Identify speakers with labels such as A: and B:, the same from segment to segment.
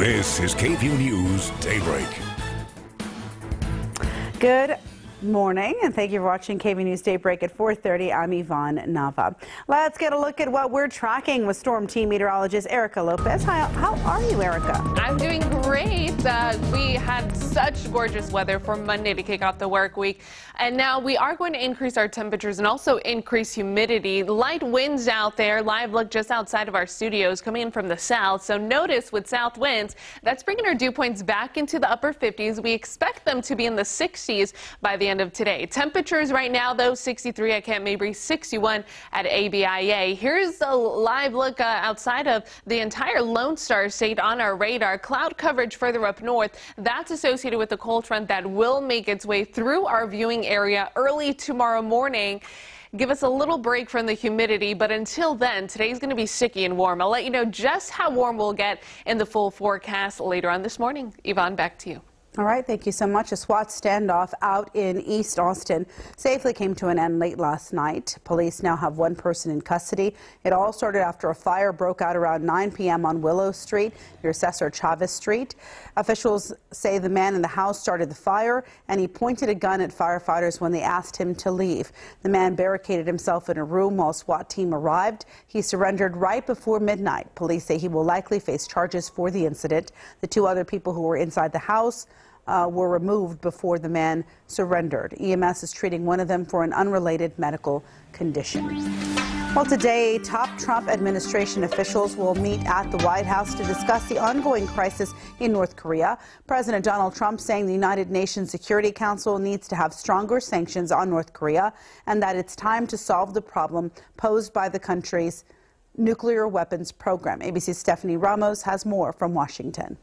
A: This is KVUE News Daybreak.
B: Good morning, and thank you for watching KVUE News Daybreak at 4:30. I'm Yvonne Nava. Let's get a look at what we're tracking with Storm Team meteorologist Erica Lopez. Hi, how are you, Erica?
C: I'm doing great. We had such gorgeous weather for Monday to kick off the work week, and now we are going to increase our temperatures and also increase humidity. Light winds out there. Live look just outside of our studios coming in from the south. So notice with south winds, that's bringing our dew points back into the upper 50s. We expect them to be in the 60s by the end of today. Temperatures right now, though, 63 at Camp Mabry, 61 at ABIA. Here's a live look outside of the entire Lone Star State on our radar. Cloud coverage further up north. That's associated with the cold front that will make its way through our viewing area early tomorrow morning. Give us a little break from the humidity, but until then, today's going to be sticky and warm. I'll let you know just how warm we'll get in the full forecast later on this morning. Yvonne, back to you.
B: All right, thank you so much. A SWAT standoff out in East Austin safely came to an end late last night. Police now have one person in custody. It all started after a fire broke out around 9 p.m. on Willow Street near Cesar Chavez Street. Officials say the man in the house started the fire, and he pointed a gun at firefighters when they asked him to leave. The man barricaded himself in a room while SWAT team arrived. He surrendered right before midnight. Police say he will likely face charges for the incident. The two other people who were inside the house were removed before the man surrendered. EMS is treating one of them for an unrelated medical condition. Well, today, top Trump administration officials will meet at the White House to discuss the ongoing crisis in North Korea. President Donald Trump saying the United Nations Security Council needs to have stronger sanctions on North Korea and that it's time to solve the problem posed by the country's nuclear weapons program. ABC's Stephanie Ramos has more from Washington.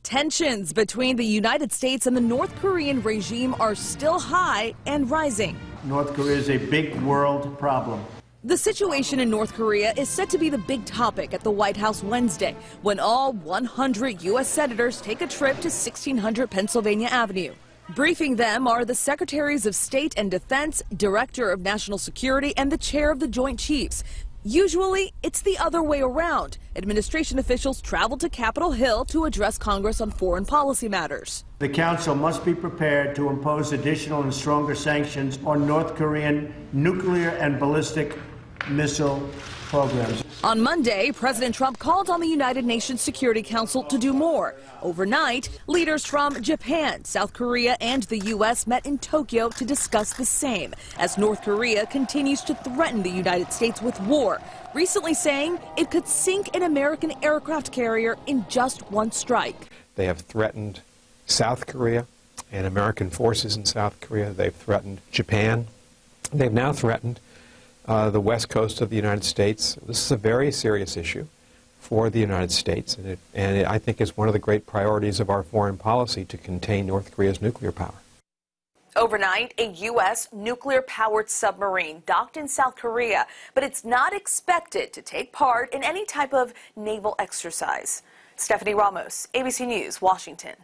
D: Tensions between the United States and the North Korean regime are still high and rising.
E: North Korea is a big world problem.
D: The situation in North Korea is set to be the big topic at the White House Wednesday, when all 100 U.S. senators take a trip to 1600 Pennsylvania Avenue. Briefing them are the Secretaries of State and Defense, Director of National Security, and the Chair of the Joint Chiefs. Usually, it's the other way around. Administration officials travel to Capitol Hill to address Congress on foreign policy matters.
E: The Council must be prepared to impose additional and stronger sanctions on North Korean nuclear and ballistic missile programs.
D: On Monday, President Trump called on the United Nations Security Council to do more. Overnight, leaders from Japan, South Korea, and the U.S. met in Tokyo to discuss the same, as North Korea continues to threaten the United States with war, recently saying it could sink an American aircraft carrier in just one strike.
F: They have threatened South Korea and American forces in South Korea. They've threatened Japan. They've now threatened the west coast of the United States. This is a very serious issue for the United States, and I think is one of the great priorities of our foreign policy to contain North Korea's nuclear power.
D: Overnight, a U.S. nuclear-powered submarine docked in South Korea, but it's not expected to take part in any type of naval exercise. Stephanie Ramos, ABC News, Washington.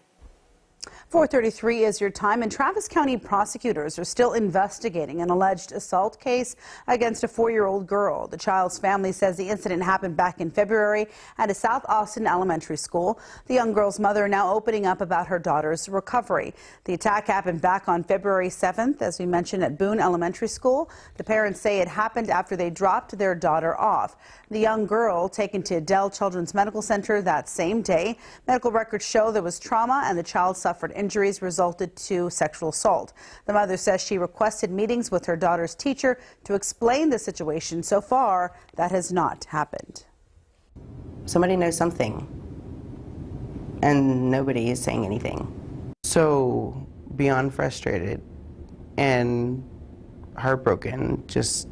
B: 4:33 is your time, and Travis County prosecutors are still investigating an alleged assault case against a 4-year-old girl. The child's family says the incident happened back in February at a South Austin elementary school. The young girl's mother now opening up about her daughter's recovery. The attack happened back on February 7th, as we mentioned, at Boone Elementary School. The parents say it happened after they dropped their daughter off. The young girl taken to Dell Children's Medical Center that same day. Medical records show there was trauma and the child suffered injuries resulted to sexual assault. The mother says she requested meetings with her daughter's teacher to explain the situation. So far, that has not happened.
G: Somebody knows something, and nobody is saying anything. So beyond frustrated and heartbroken, just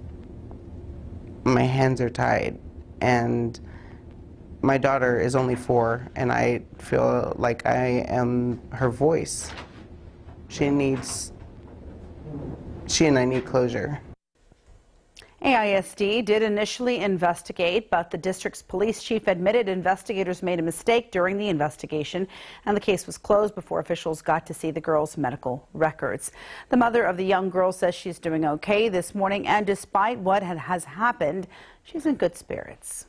G: my hands are tied, and my daughter is only 4, and I feel like I am her voice. She and I need closure.
B: AISD did initially investigate, but the district's police chief admitted investigators made a mistake during the investigation, and the case was closed before officials got to see the girl's medical records. The mother of the young girl says she's doing okay this morning, and despite what has happened, she's in good spirits.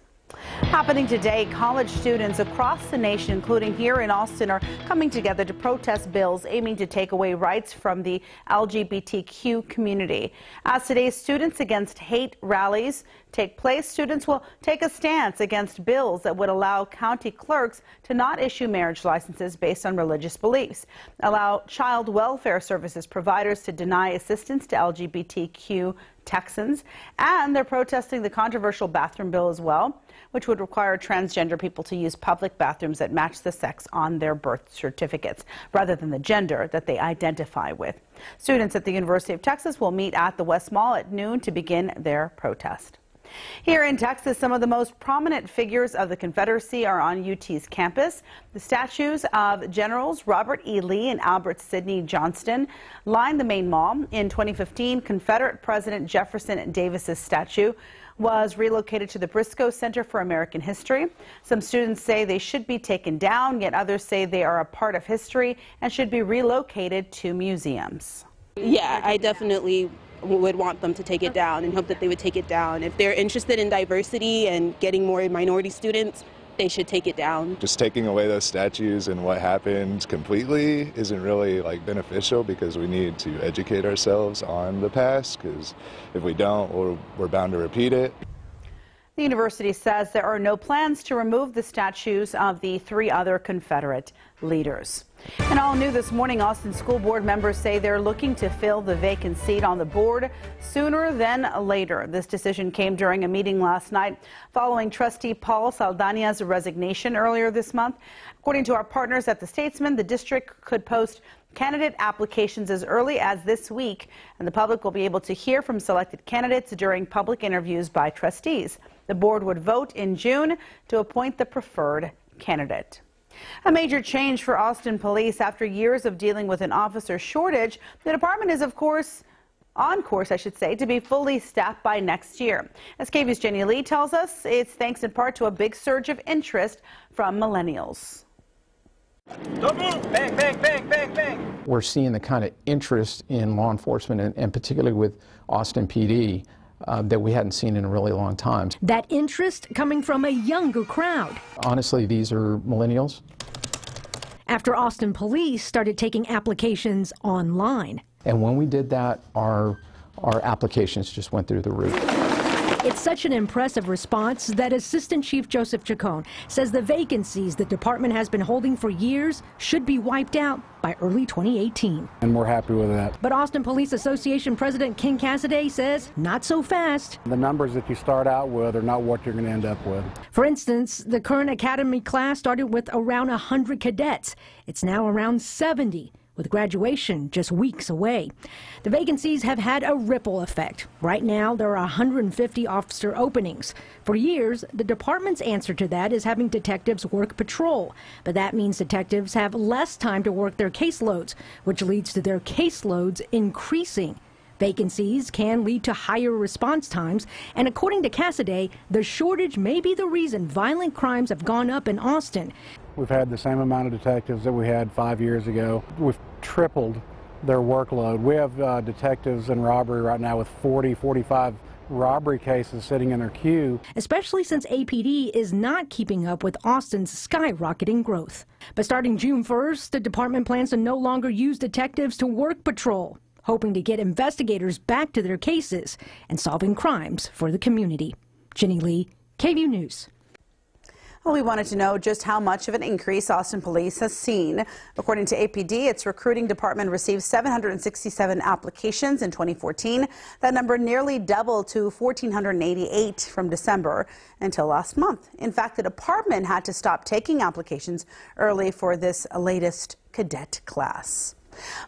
B: Happening today, college students across the nation, including here in Austin, are coming together to protest bills aiming to take away rights from the LGBTQ community. As today's Students Against Hate rallies take place, students will take a stance against bills that would allow county clerks to not issue marriage licenses based on religious beliefs, allow child welfare services providers to deny assistance to LGBTQ Texans, and they're protesting the controversial bathroom bill as well, which would require transgender people to use public bathrooms that match the sex on their birth certificates rather than the gender that they identify with. Students at the University of Texas will meet at the West Mall at noon to begin their protest. Here in Texas, some of the most prominent figures of the Confederacy are on UT's campus. The statues of Generals Robert E. Lee and Albert Sidney Johnston line the main mall. In 2015, Confederate President Jefferson Davis's statue was relocated to the Briscoe Center for American History. Some students say they should be taken down, yet others say they are a part of history and should be relocated to museums.
H: Yeah, I definitely would want them to take it down and hope that they would take it down. If they're interested in diversity and getting more minority students, they should take it down.
I: Just taking away those statues and what happened completely isn't really beneficial, because we need to educate ourselves on the past, because if we don't, we're bound to repeat it.
B: The university says there are no plans to remove the statues of the 3 other Confederate leaders. And all new this morning, Austin School Board members say they're looking to fill the vacant seat on the board sooner than later. This decision came during a meeting last night following trustee Paul Saldana's resignation earlier this month. According to our partners at the Statesman, the district could post candidate applications as early as this week, and the public will be able to hear from selected candidates during public interviews by trustees. The board would vote in June to appoint the preferred candidate. A major change for Austin police after years of dealing with an officer shortage. The department is, of course, on course, I should say, to be fully staffed by next year. As KVUE's Jenny Lee tells us, it's thanks in part to a big surge of interest from millennials.
J: Don't move! Bang, bang, bang, bang, bang! We're seeing the kind of interest in law enforcement, and particularly with Austin PD, that we hadn't seen in a really long time.
K: That interest coming from a younger crowd.
J: Honestly, these are millennials.
K: After Austin police started taking applications online.
J: And when we did that, our applications just went through the roof.
K: It's such an impressive response that Assistant Chief Joseph Chacon says the vacancies the department has been holding for years should be wiped out by early 2018.
J: And we're happy with that.
K: But Austin Police Association President Ken Cassidy says not so fast.
J: The numbers that you start out with are not what you're going to end up with.
K: For instance, the current academy class started with around 100 cadets. It's now around 70. With graduation just weeks away. The vacancies have had a ripple effect. Right now, there are 150 officer openings. For years, the department's answer to that is having detectives work patrol. But that means detectives have less time to work their caseloads, which leads to their caseloads increasing. Vacancies can lead to higher response times, and according to Cassidy, the shortage may be the reason violent crimes have gone up in Austin.
J: We've had the same amount of detectives that we had 5 years ago. We've tripled their workload. We have detectives in robbery right now with 40, 45 robbery cases sitting in their queue.
K: Especially since APD is not keeping up with Austin's skyrocketing growth. But starting June 1st, the department plans to no longer use detectives to work patrol, hoping to get investigators back to their cases and solving crimes for the community. Jenny Lee, KVUE News.
B: Well, we wanted to know just how much of an increase Austin Police has seen. According to APD, its recruiting department received 767 applications in 2014. That number nearly doubled to 1,488 from December until last month. In fact, the department had to stop taking applications early for this latest cadet class.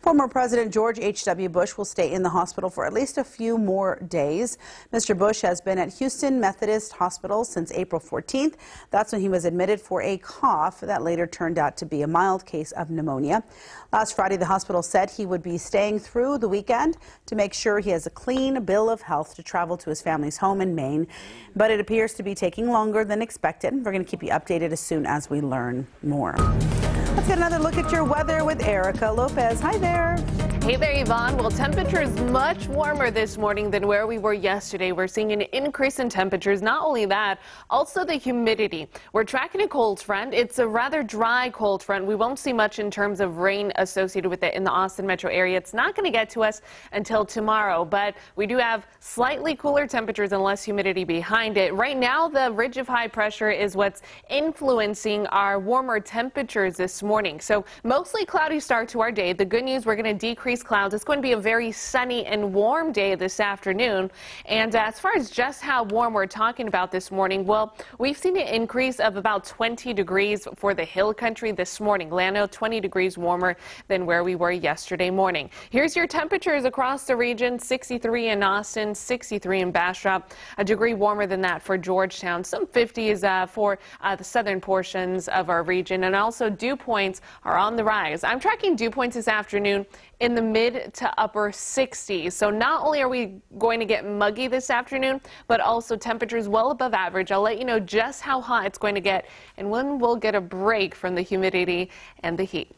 B: Former President George H.W. Bush will stay in the hospital for at least a few more days. Mr. Bush has been at Houston Methodist Hospital since April 14th. That's when he was admitted for a cough that later turned out to be a mild case of pneumonia. Last Friday, the hospital said he would be staying through the weekend to make sure he has a clean bill of health to travel to his family's home in Maine. But it appears to be taking longer than expected. We're going to keep you updated as soon as we learn more. Let's get another look at your weather with Erica Lopez. Hi there.
C: Hey there, Yvonne. Well, temperatures much warmer this morning than where we were yesterday. We're seeing an increase in temperatures. Not only that, also the humidity. We're tracking a cold front. It's a rather dry cold front. We won't see much in terms of rain associated with it in the Austin metro area. It's not going to get to us until tomorrow, but we do have slightly cooler temperatures and less humidity behind it. Right now, the ridge of high pressure is what's influencing our warmer temperatures this morning. So mostly cloudy start to our day. The good news, we're going to decrease clouds. It's going to be a very sunny and warm day this afternoon. And as far as just how warm we're talking about this morning, well, we've seen an increase of about 20 degrees for the hill country this morning. Llano, 20 degrees warmer than where we were yesterday morning. Here's your temperatures across the region: 63 in Austin, 63 in Bastrop, a degree warmer than that for Georgetown, some 50s for the southern portions of our region, and also dew points are on the rise. I'm tracking dew points this afternoon in the mid to upper 60s. So not only are we going to get muggy this afternoon, but also temperatures well above average. I'll let you know just how hot it's going to get and when we'll get a break from the humidity and the heat.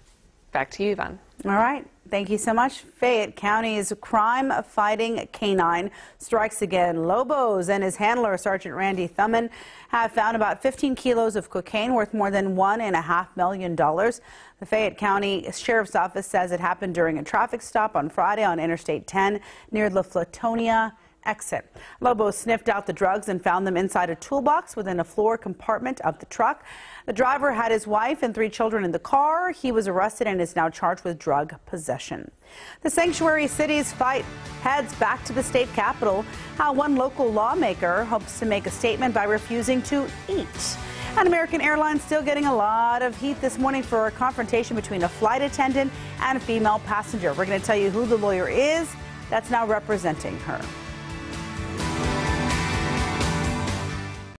C: Back to you, Yvonne.
B: All right. Thank you so much. Fayette County's crime-fighting canine strikes again. Lobos and his handler, Sergeant Randy Thumman, have found about 15 kilos of cocaine worth more than $1.5 million. The Fayette County Sheriff's Office says it happened during a traffic stop on Friday on Interstate 10 near La Flatonia exit. Lobos sniffed out the drugs and found them inside a toolbox within a floor compartment of the truck. The driver had his wife and 3 children in the car. He was arrested and is now charged with drug possession. The sanctuary city's fight heads back to the state capitol. How one local lawmaker hopes to make a statement by refusing to eat. And American Airlines still getting a lot of heat this morning for a confrontation between a flight attendant and a female passenger. We're going to tell you who the lawyer is that's now representing her.